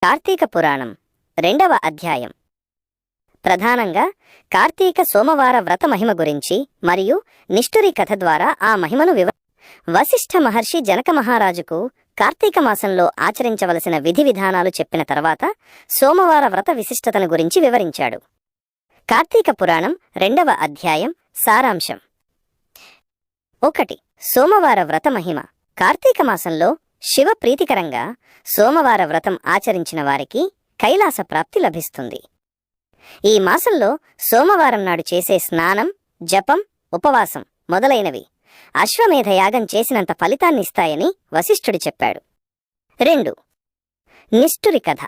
కార్తీక పురాణం 2వ అధ్యాయం. ప్రధానంగా కార్తీక సోమవార వ్రత మహిమ గురించి మరియు నిష్ఠురి కథ ద్వారా ఆ మహిమను వశిష్ఠ మహర్షి జనక మహారాజుకు కార్తీక మాసంలో ఆచరించవలసిన విధి విధానాలు చెప్పిన తర్వాత సోమవార వ్రత విశిష్టతను గురించి వివరించాడు. కార్తీక పురాణం 2వ అధ్యాయం సారాంశం. 1. సోమవార వ్రత మహిమ. కార్తీక మాసంలో శివ ప్రీతికరంగా సోమవార వ్రతం ఆచరించిన వారికి కైలాస ప్రాప్తి లభిస్తుంది. ఈ మాసంలో సోమవారం నాడు చేసే స్నానం, జపం, ఉపవాసం మొదలైనవి అశ్వమేధ యాగం చేసినంత ఫలితాన్నిస్తాయని వశిష్ఠుడు చెప్పాడు. 2. నిష్ఠురి కథ.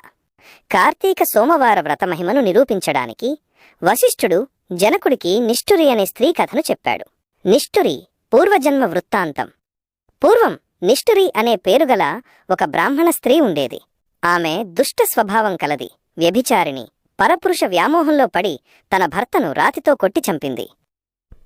కార్తీక సోమవార వ్రత మహిమను నిరూపించడానికి వశిష్ఠుడు జనకుడికి నిష్ఠురి అనే స్త్రీ కథను చెప్పాడు. నిష్ఠురి పూర్వజన్మ వృత్తాంతం. పూర్వం నిష్ఠురి అనే పేరుగల ఒక బ్రాహ్మణ స్త్రీ ఉండేది. ఆమె దుష్ట స్వభావం కలది, వ్యభిచారిణి, పరపురుష వ్యామోహంలో పడి తన భర్తను రాతితో కొట్టి చంపింది.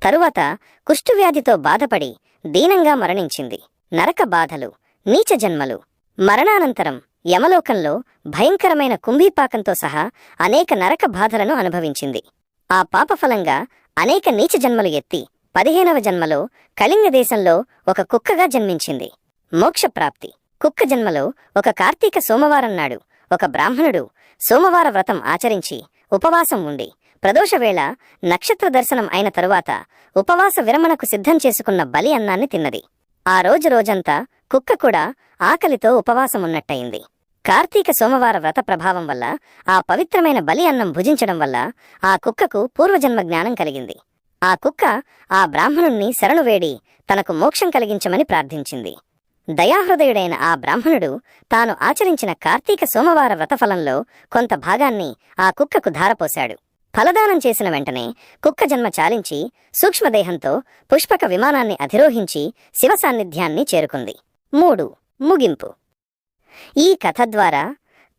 తరువాత కుష్ఠువ్యాధితో బాధపడి దీనంగా మరణించింది. నరక బాధలు, నీచ జన్మలు, మరణానంతరం యమలోకంలో భయంకరమైన కుంభీపాకంతో సహా అనేక నరక బాధలను అనుభవించింది. ఆ పాపఫలంగా అనేక నీచ జన్మలు ఎత్తి 15వ జన్మలో కళింగ దేశంలో ఒక కుక్కగా జన్మించింది. మోక్షప్రాప్తి. కుక్క జన్మలో ఒక కార్తీక సోమవారం నాడు ఒక బ్రాహ్మణుడు సోమవార వ్రతం ఆచరించి ఉపవాసం ఉండి ప్రదోషవేళ నక్షత్ర దర్శనం అయిన తరువాత ఉపవాస విరమణకు సిద్ధం చేసుకున్న బలి అన్నాన్ని తిన్నది. ఆ రోజంతా కుక్క కూడా ఆకలితో ఉపవాసమున్నట్టయింది. కార్తీక సోమవార వ్రత ప్రభావం వల్ల ఆ పవిత్రమైన బలి అన్నం భుజించడం వల్ల ఆ కుక్కకు పూర్వజన్మ జ్ఞానం కలిగింది. ఆ కుక్క ఆ బ్రాహ్మణుణ్ణి శరణు వేడి తనకు మోక్షం కలిగించమని ప్రార్థించింది. దయాహృదయుడైన ఆ బ్రాహ్మణుడు తాను ఆచరించిన కార్తీక సోమవార వ్రతఫలంలో కొంత భాగాన్ని ఆ కుక్కకు ధారపోశాడు. ఫలదానం చేసిన వెంటనే కుక్క జన్మ చాలించి సూక్ష్మదేహంతో పుష్పక విమానాన్ని అధిరోహించి శివ సాన్నిధ్యాన్ని చేరుకుంది. 3. ముగింపు. ఈ కథ ద్వారా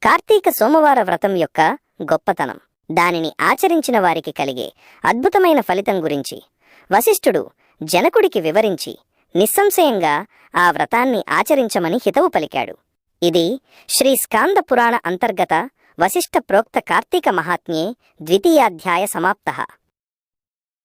కార్తీక సోమవార వ్రతం యొక్క గొప్పతనం, దానిని ఆచరించిన వారికి కలిగే అద్భుతమైన ఫలితం గురించి వశిష్ఠుడు జనకుడికి వివరించి నిస్సంశయంగా ఆ వ్రతాన్ని ఆచరించమని హితవు పలికాడు. ఇది శ్రీ స్కాంద పురాణ అంతర్గత వశిష్ఠ ప్రోక్త కార్తీక మహాత్మ్యే 2వ అధ్యాయ సమాప్తః.